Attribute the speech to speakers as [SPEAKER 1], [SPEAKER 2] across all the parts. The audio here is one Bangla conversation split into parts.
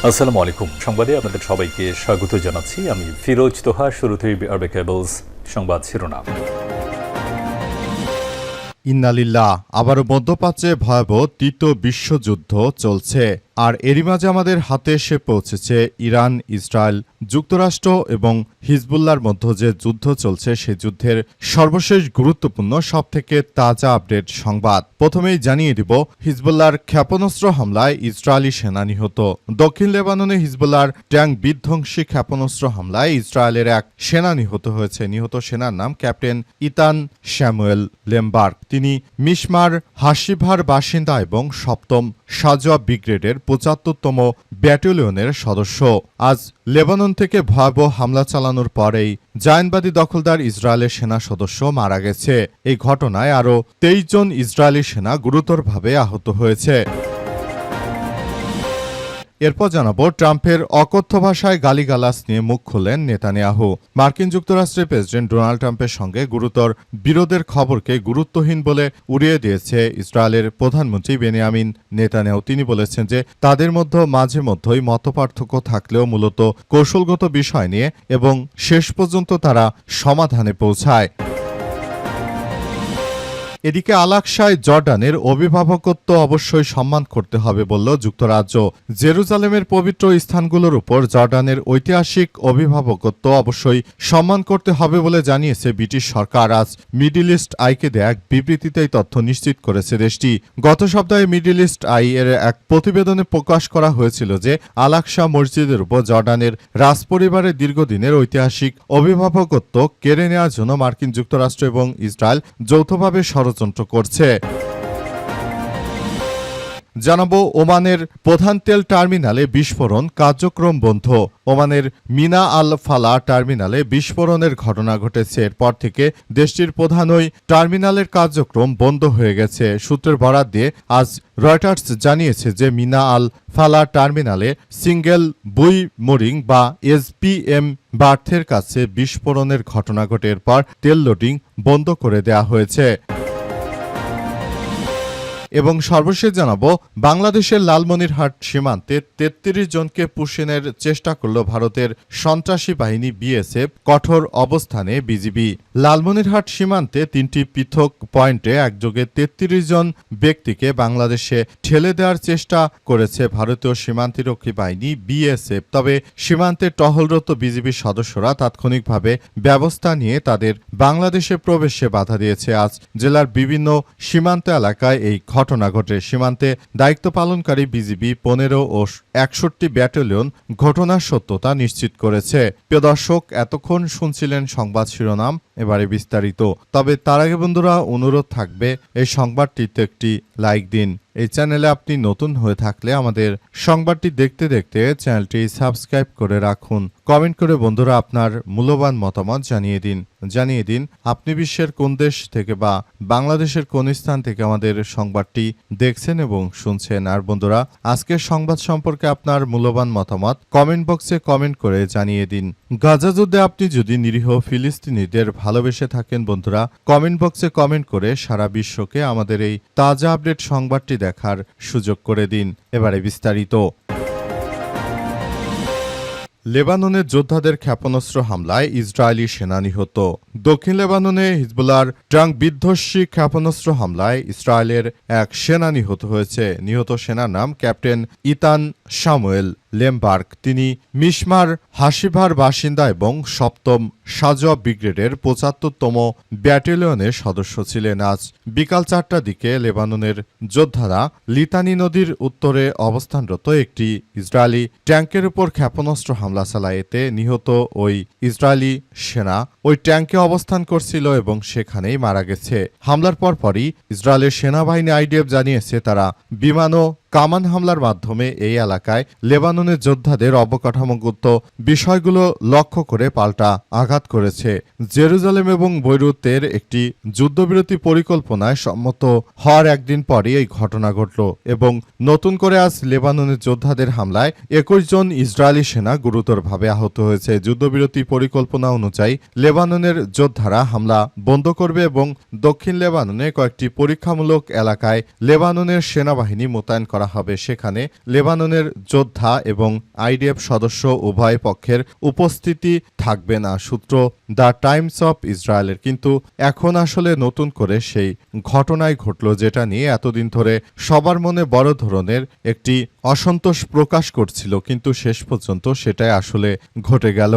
[SPEAKER 1] আসসালামু আলাইকুম। সংবাদে আপনাদের সবাইকে স্বাগত জানাচ্ছি। আমি ফিরোজ তোহা। শুরুতেই আরবে কেবলস সংবাদ শিরোনাম।
[SPEAKER 2] ইন্নালিল্লাহ, আবারও মধ্যপ্রাচ্যে ভয়াবহ তৃতীয় বিশ্বযুদ্ধ চলছে। আর এরই মাঝে আমাদের হাতে এসে পৌঁছেছে ইরান, ইসরায়েল, যুক্তরাষ্ট্র এবং হিজবুল্লাহর মধ্যে যে যুদ্ধ চলছে সেই যুদ্ধের সর্বশেষ গুরুত্বপূর্ণ সবথেকে তাজা আপডেট সংবাদ। প্রথমেই জানিয়ে দিব, হিজবুল্লাহর ক্ষেপণাস্ত্র হামলায় ইসরায়েলি সেনা নিহত। দক্ষিণ লেবাননে হিজবুল্লাহর ট্যাঙ্ক বিধ্বংসী ক্ষেপণাস্ত্র হামলায় ইসরায়েলের এক সেনা নিহত হয়েছে। নিহত সেনার নাম ক্যাপ্টেন ইতান স্যামুয়েল লেমবার্গ। তিনি মিশমার হাসিভার বাসিন্দা এবং ৭ম সাজোয়া ব্রিগেডের ৭৫তম ব্যাটালিয়নের সদস্য। আজ লেবানন থেকে ভয়াবহ হামলা চালানোর পরেই জায়নবাদী দখলদার ইসরায়েলের সেনা সদস্য মারা গেছে। এই ঘটনায় আরও ২৩ জন ইসরায়েলি সেনা গুরুতরভাবে আহত হয়েছে। এরপর জানাবো, ট্রাম্পের অকথ্য ভাষায় গালিগালাজ নিয়ে মুখ খুললেন নেতানিয়াহু। মার্কিন যুক্তরাষ্ট্রের প্রেসিডেন্ট ডোনাল্ড ট্রাম্পের সঙ্গে গুরুতর বিরোধের খবরকে গুরুত্বহীন বলে উড়িয়ে দিয়েছে ইসরায়েলের প্রধানমন্ত্রী বেনিয়ামিন নেতানিয়াহু। তিনি বলেছেন যে তাদের মধ্যে মাঝে মধ্যেই মতপার্থক্য থাকলেও মূলত কৌশলগত বিষয় নিয়ে এবং শেষ পর্যন্ত তারা সমাধানে পৌঁছায়। এদিকে আল-আকসায় জর্ডানের অভিভাবকত্ব অবশ্যই সম্মান করতে হবে বলল যুক্তরাজ্য। জেরুজালেমের পবিত্র স্থানগুলোর উপর জর্ডানের ঐতিহাসিক অভিভাবকত্ব অবশ্যই সম্মান করতে হবে বলে জানিয়েছে ব্রিটিশ সরকার। আজ মিডল ইস্ট আইকে দেয়া এক বিবৃতিতে এই তথ্য নিশ্চিত করেছে দেশটি। গত সপ্তাহে মিডল ইস্ট আই এর এক প্রতিবেদনে প্রকাশ করা হয়েছিল যে আল-আকসা মসজিদের উপর জর্ডানের রাজপরিবারের দীর্ঘদিনের ঐতিহাসিক অভিভাবকত্ব কেড়ে নেওয়ার জন্য মার্কিন যুক্তরাষ্ট্র এবং ইসরায়েল যৌথভাবে ষড়যন্ত্র করছে। জানাবো, ওমানের প্রধান তেল টার্মিনালে বিস্ফোরণ, কার্যক্রম বন্ধ। ওমানের মিনা আল ফালা টার্মিনালে বিস্ফোরণের ঘটনা ঘটেছে। এরপর থেকে দেশটির প্রধান ওই টার্মিনালের কার্যক্রম বন্ধ হয়ে গেছে। সূত্রের বরাত দিয়ে আজ রয়টার্স জানিয়েছে যে মিনা আল ফালা টার্মিনালে সিঙ্গেল বুই মোরিং বা এসপিএম বার্থের কাছে বিস্ফোরণের ঘটনা ঘটে। এরপর তেল লোডিং বন্ধ করে দেয়া হয়েছে। এবং সর্বশেষ জানাবো, বাংলাদেশের লালমনিরহাট সীমান্তে ৩৩ জনকে পুষিনের চেষ্টা করল ভারতের সন্ত্রাসী বাহিনী বিএসএফ, কঠোর অবস্থানে বিজিবি। লালমনিরহাট সীমান্তে ৩টি পৃথক পয়েন্টে একযোগে ৩৩ জন ব্যক্তিকে বাংলাদেশে ঠেলে দেওয়ার চেষ্টা করেছে ভারতীয় সীমান্তরক্ষী বাহিনী বিএসএফ। তবে সীমান্তে টহলরত বিজিবির সদস্যরা তাৎক্ষণিকভাবে ব্যবস্থা নিয়ে তাদের বাংলাদেশে প্রবেশে বাধা দিয়েছে। আজ জেলার বিভিন্ন সীমান্ত এলাকায় এই ঘটনা ঘটে। সীমান্তে দায়িত্ব পালনকারী বিজিবি ১৫ ও ৬১ ব্যাটালিয়ন ঘটনার সত্যতা নিশ্চিত করেছে। প্রিয় দর্শক, এতক্ষণ শুনছিলেন সংবাদ শিরোনাম, এবারে বিস্তারিত। তবে তার আগে বন্ধুরা অনুরোধ থাকবে, এই সংবাদটিতে একটি লাইক দিন। এই চ্যানেলে আপনি নতুন হয়ে থাকলে আমাদের সংবাদটি দেখতে দেখতে চ্যানেলটি সাবস্ক্রাইব করে রাখুন। কমেন্ট করে বন্ধুরা আপনার মূল্যবান মতামত জানিয়ে দিন আপনি বিশ্বের কোন দেশ থেকে বা বাংলাদেশের কোন স্থান থেকে আমাদের সংবাদটি দেখছেন এবং শুনছেন। আর বন্ধুরা, আজকের সংবাদ সম্পর্কে আপনার মূল্যবান মতামত কমেন্ট বক্সে কমেন্ট করে জানিয়ে দিন। গাজা যুদ্ধে আপনি যদি নিরীহ ফিলিস্তিনিদের ভালোবেসে থাকেন বন্ধুরা, কমেন্ট বক্সে কমেন্ট করে সারা বিশ্বকে আমাদের এই তাজা আপডেট সংবাদটি দেখার সুযোগ করে দিন। এবারে বিস্তারিত। লেবাননের যোদ্ধাদের ক্ষেপণাস্ত্র হামলায় ইসরায়েলি সেনা নিহত। দক্ষিণ লেবাননে হিজবুল্লাহর ট্যাঙ্ক বিধ্বংসী ক্ষেপণাস্ত্র হামলায় ইসরায়েলের এক সেনা নিহত হয়েছে। নিহত সেনার নাম ক্যাপ্টেন ইতান স্যামুয়েল লেমবার্গ। তিনি মিশমার হাসিভার বাসিন্দা এবং ৭ম সাজোয়া ব্রিগেডের ৭৫তম ব্যাটালিয়নের সদস্য ছিলেন। আজ বিকাল ৪টার দিকে লেবাননের যোদ্ধারা লিতানি নদীর উত্তরে অবস্থানরত একটি ইসরায়েলি ট্যাঙ্কের উপর ক্ষেপণাস্ত্র হামলা চালায়। এতে নিহত ওই ইসরায়েলি সেনা ওই ট্যাঙ্কে অবস্থান করছিল এবং সেখানেই মারা গেছে। হামলার পরপরই ইসরায়েলের সেনাবাহিনী আইডিএফ জানিয়েছে তারা বিমান ও কামান হামলার মাধ্যমে এই এলাকায় লেবাননের যোদ্ধাদের অবকাঠামোগত বিষয়গুলো লক্ষ্য করে পাল্টা আঘাত করেছে। জেরুজালেম এবং বৈরুতের একটি যুদ্ধবিরতি পরিকল্পনায় সম্মত হওয়ার একদিন পরই এই ঘটনা ঘটল এবং নতুন করে আজ লেবাননের যোদ্ধাদের হামলায় ২১ জন ইসরায়েলি সেনা গুরুতরভাবে আহত হয়েছে। যুদ্ধবিরতি পরিকল্পনা অনুযায়ী লেবাননের যোদ্ধারা হামলা বন্ধ করবে এবং দক্ষিণ লেবাননে কয়েকটি পরীক্ষামূলক এলাকায় লেবাননের সেনাবাহিনী মোতায়েন করা হবে। সেখানে লেবাননের যোদ্ধা এবং আইডিএফ সদস্য উভয় পক্ষের উপস্থিতি থাকবে না, সূত্র দ্য টাইমস অফ ইসরায়েলের। কিন্তু এখন আসলে নতুন করে সেই ঘটনাই ঘটল, যেটা নিয়ে এতদিন ধরে সবার মনে বড় ধরনের একটি অসন্তোষ প্রকাশ করছিল, কিন্তু শেষ পর্যন্ত সেটাই আসলে ঘটে গেল।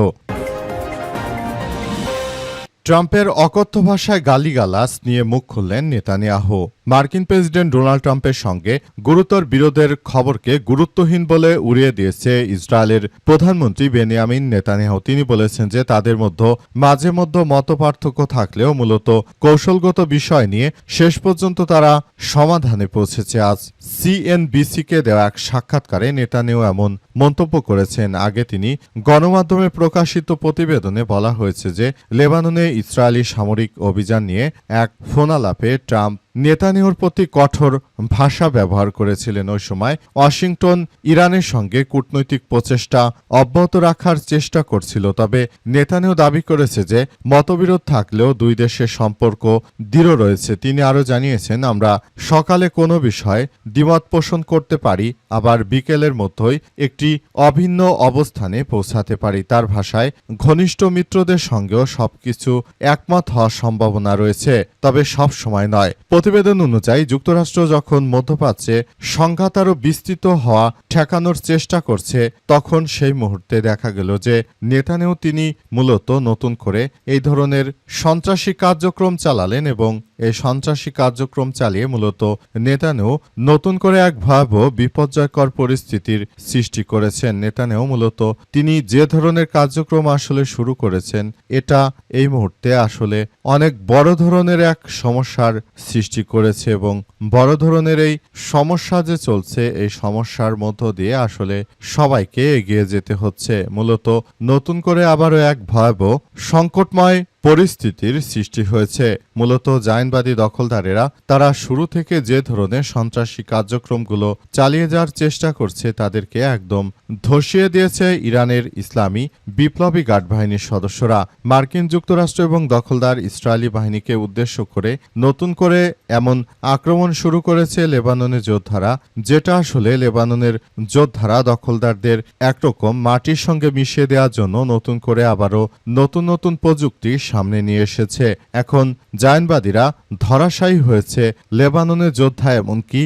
[SPEAKER 2] ট্রাম্পের অকথ্য ভাষায় গালিগালাজ নিয়ে মুখ খুললেন নেতানিয়াহু। মার্কিন প্রেসিডেন্ট ডোনাল্ড ট্রাম্পের সঙ্গে গুরুতর বিরোধের খবরকে গুরুত্বহীন বলে উড়িয়ে দিয়েছে ইসরায়েলের প্রধানমন্ত্রী বেনিয়ামিন নেতানিয়াহু। তিনি বলেছেন যে তাদের মধ্যে মাঝে মধ্যে মতপার্থক্য থাকলেও মূলত কৌশলগত বিষয় নিয়ে শেষ পর্যন্ত তারা সমাধানে পৌঁছেছে। আজ সিএনবিসিকে দেওয়া এক সাক্ষাৎকারে নেতানিয়াহু এমন মন্তব্য করেছেন। আগে তিনি গণমাধ্যমে প্রকাশিত প্রতিবেদনে বলা হয়েছে যে লেবাননে ইসরায়েলি সামরিক অভিযান নিয়ে এক ফোনালাপে ট্রাম্প নেতানিয়াহুর প্রতি কঠোর ভাষা ব্যবহার করেছিলেন। ওই সময় ওয়াশিংটন ইরানের সঙ্গে কূটনৈতিক প্রচেষ্টা অব্যাহত রাখার চেষ্টা করছিল। তবে নেতানিয়াহু দাবি করেছে যে মতবিরোধ থাকলেও দুই দেশের সম্পর্ক দৃঢ় রয়েছে। তিনি আরও জানিয়েছেন, আমরা সকালে কোনো বিষয়ে দ্বিমত পোষণ করতে পারি, আবার বিকেলের মধ্যেই একটি অভিন্ন অবস্থানে পৌঁছাতে পারি। তার ভাষায় ঘনিষ্ঠ মিত্রদের সঙ্গেও সবকিছু একমত হওয়ার সম্ভাবনা রয়েছে, তবে সব সময় নয়। প্রতিবেদন অনুযায়ী যুক্তরাষ্ট্র যখন মধ্যপ্রাচ্যে সংঘাত আরও বিস্তৃত হওয়া ঠেকানোর চেষ্টা করছে, তখন সেই মুহূর্তে দেখা গেল যে নেতানিয়াহু তিনি মূলত নতুন করে এই ধরনের সন্ত্রাসী কার্যক্রম চালালেন এবং এই সন্ত্রাসী কার্যক্রম চালিয়ে মূলত নেতানিয়াহু নতুন করে এক ভয়াবহ বিপর্যয়কর পরিস্থিতির সৃষ্টি করেছেন। নেতানিয়াহু মূলত তিনি যে ধরনের কার্যক্রম আসলে শুরু করেছেন, এটা এই মুহূর্তে আসলে অনেক বড় ধরনের এক সমস্যার সৃষ্টি করেছে এবং বড় ধরনের এই সমস্যা যে চলছে, এই সমস্যার মধ্য দিয়ে আসলে সবাইকে এগিয়ে যেতে হচ্ছে। মূলত নতুন করে আবারও এক ভয়াবহ সংকটময় পরিস্থিতির সৃষ্টি হয়েছে। মূলত জায়নবাদী দখলদারেরা তারা শুরু থেকে যে ধরনের সন্ত্রাসী কার্যক্রমগুলো চালিয়ে যাওয়ার চেষ্টা করছে, তাদেরকে একদম ধসিয়ে দিয়েছে ইরানের ইসলামী বিপ্লবী গার্ড বাহিনীর সদস্যরা। মার্কিন যুক্তরাষ্ট্র এবং দখলদার ইসরায়েলি বাহিনীকে উদ্দেশ্য করে নতুন করে এমন আক্রমণ শুরু করেছে লেবাননের যোদ্ধারা, যেটা আসলে লেবাননের যোদ্ধারা দখলদারদের একরকম মাটির সঙ্গে মিশিয়ে দেওয়ার জন্য নতুন করে আবারও নতুন নতুন প্রযুক্তি সামনে নিয়ে এসেছে। এখন জায়নবাদীরা ধরাশায়ী হয়েছে লেবাননের যোদ্ধা এমনকি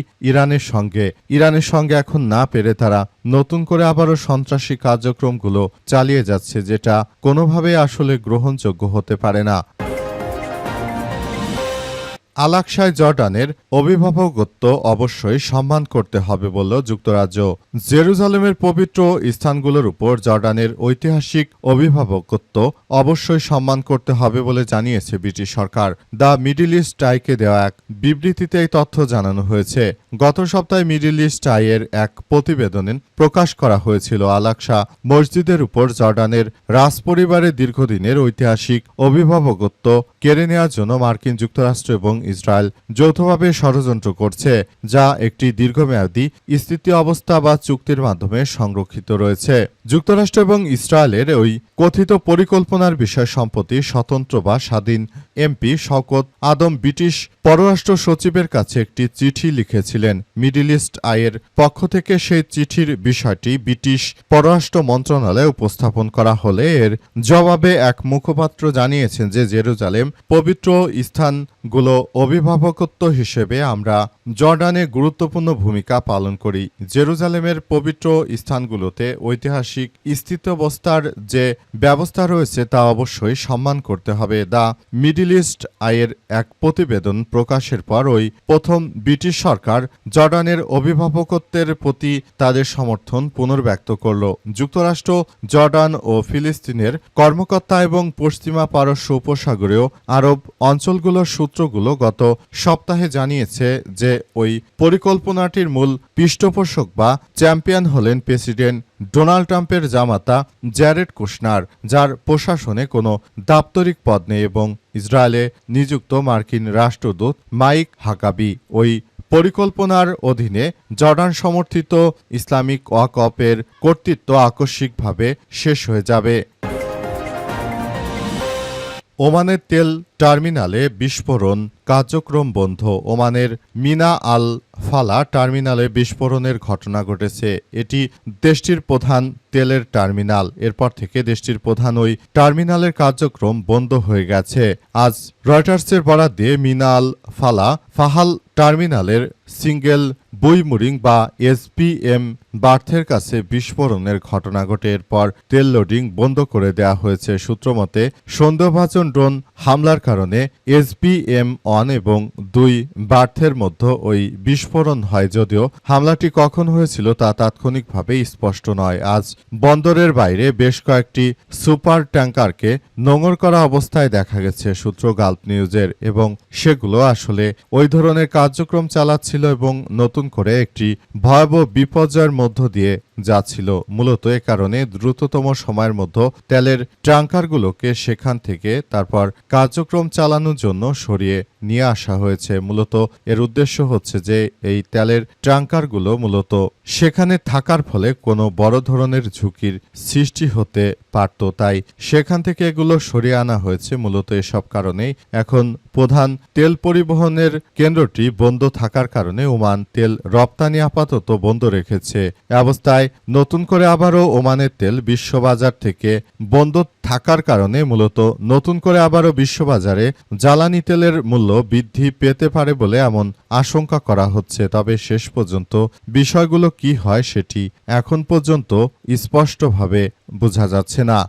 [SPEAKER 2] ইরানের সঙ্গে এখন না পেরে তারা নতুন করে আবারও সন্ত্রাসী কার্যক্রমগুলো চালিয়ে যাচ্ছে, যেটা কোনোভাবেই আসলে গ্রহণযোগ্য হতে পারে না। আল-আকসায় জর্ডানের অভিভাবকত্ব অবশ্যই সম্মান করতে হবে বলল যুক্তরাজ্য। জেরুজালেমের পবিত্র স্থানগুলোর উপর জর্ডানের ঐতিহাসিক অভিভাবকত্ব অবশ্যই সম্মান করতে হবে বলে জানিয়েছে ব্রিটিশ সরকার। দ্য মিডল ইস্ট আইকে দেওয়া এক বিবৃতিতে এই তথ্য জানানো হয়েছে। গত সপ্তাহে মিডল ইস্ট আইয়ের এক প্রতিবেদনে প্রকাশ করা হয়েছিল, আল-আকসা মসজিদের উপর জর্ডানের রাজপরিবারের দীর্ঘদিনের ঐতিহাসিক অভিভাবকত্ব কেড়ে নেওয়ার জন্য মার্কিন যুক্তরাষ্ট্র এবং ইসরায়েল যৌথভাবে ষড়যন্ত্র করছে, যা একটি দীর্ঘমেয়াদী স্থিতি অবস্থা বা চুক্তির মাধ্যমে সংরক্ষিত রয়েছে। যুক্তরাষ্ট্র এবং ইসরায়েলের ওই কথিত পরিকল্পনার বিষয় সম্প্রতি স্বতন্ত্র বা স্বাধীন এমপি শওকত আদম ব্রিটিশ পররাষ্ট্র সচিবের কাছে একটি চিঠি লিখেছিলেন। মিডল ইস্ট আইয়ের পক্ষ থেকে সেই চিঠির বিষয়টি ব্রিটিশ পররাষ্ট্র মন্ত্রণালয়ে উপস্থাপন করা হলে এর জবাবে এক মুখপাত্র জানিয়েছেন যে জেরুজালেম পবিত্র স্থানগুলো অভিভাবকত্ব হিসেবে আমরা জর্ডানে গুরুত্বপূর্ণ ভূমিকা পালন করি। জেরুজালেমের পবিত্র স্থানগুলোতে ঐতিহাসিক স্থিতাবস্থার যে ব্যবস্থা রয়েছে তা অবশ্যই সম্মান করতে হবে। দ্য মিডল ইস্ট আইয়ের এক প্রতিবেদন প্রকাশের পর ওই প্রথম ব্রিটিশ সরকার জর্ডানের অভিভাবকত্বের প্রতি তাদের সমর্থন পুনর্ব্যক্ত করল। যুক্তরাষ্ট্র জর্ডান ও ফিলিস্তিনের কর্মকর্তা এবং পশ্চিমা পারস্য উপসাগরীয় আরব অঞ্চলগুলোর সূত্রগুলো গত সপ্তাহে জানিয়েছে যে ওই পরিকল্পনাটির মূল পৃষ্ঠপোষক বা চ্যাম্পিয়ন হলেন প্রেসিডেন্ট ডোনাল্ড ট্রাম্পের জামাতা জ্যারেড কুশনার, যার প্রশাসনে কোনো দাপ্তরিক পদ নেই, এবং ইসরায়েলে নিযুক্ত মার্কিন রাষ্ট্রদূত মাইক হাকাবি। ওই পরিকল্পনার অধীনে জর্ডান সমর্থিত ইসলামিক ওয়াকফের কর্তৃত্ব আকস্মিকভাবে শেষ হয়ে যাবে। ওমানের তেল টার্মিনালে বিস্ফোরণ, কার্যক্রম বন্ধ। ওমানের মিনা আল ফালা টার্মিনালে বিস্ফোরণের ঘটনা ঘটেছে। এটি দেশটির প্রধান তেলের টার্মিনাল। এরপর থেকে দেশটির প্রধান ওই টার্মিনালের কার্যক্রম বন্ধ হয়ে গেছে। আজ রয়টার্সের বরাত দিয়ে মিনা আল ফাহাল টার্মিনালের সিঙ্গেল বুইমুরিং বা এসপিএম বার্থের কাছে বিস্ফোরণের ঘটনা ঘটে। এরপর তেল লোডিং বন্ধ করে দেওয়া হয়েছে। সূত্রমতে সন্দেহভাজন ড্রোন হামলার কারণে এসপিএম 1 এবং 2 বার্থের মধ্যে ওই বিস্ফোরণ হয়। যদিও হামলাটি কখন হয়েছিল তা তাৎক্ষণিকভাবে স্পষ্ট নয়। আজ বন্দরের বাইরে বেশ কয়েকটি সুপার ট্যাঙ্কারকে নোঙর করা অবস্থায় দেখা গেছে সূত্র গালফ নিউজের, এবং সেগুলো আসলে ওই ধরনের কার্যক্রম চালাচ্ছিল এবং নতুন করে একটি ভয়াবহ বিপর্যয়ের মধ্য দিয়ে যাচ্ছিল। মূলত এ কারণে দ্রুততম সময়ের মধ্যে তেলের ট্যাঙ্কারগুলোকে সেখান থেকে তারপর কার্যক্রম চালানোর জন্য সরিয়ে নিয়ে আসা হয়েছে। মূলত এর উদ্দেশ্য হচ্ছে যে এই তেলের ট্যাঙ্কারগুলো মূলত সেখানে থাকার ফলে কোনো বড় ধরনের ঝুঁকির সৃষ্টি হতে পারত, তাই সেখান থেকে এগুলো সরিয়ে আনা হয়েছে। মূলত এসব কারণেই এখন প্রধান তেল পরিবহনের কেন্দ্রটি বন্ধ থাকার কারণে ওমান তেল রপ্তানি আপাতত বন্ধ রেখেছে। এ অবস্থায় নতুন করে আবারও ওমানের তেল বিশ্ববাজার থেকে বন্ধ থাকার কারণে মূলত নতুন করে আবারও বিশ্ববাজারে জ্বালানি তেলের মূল্য বৃদ্ধি পেতে পারে বলে এমন আশঙ্কা করা হচ্ছে। তবে শেষ পর্যন্ত বিষয়গুলো কি হয় সেটি এখন পর্যন্ত স্পষ্টভাবে বোঝা যাচ্ছে না।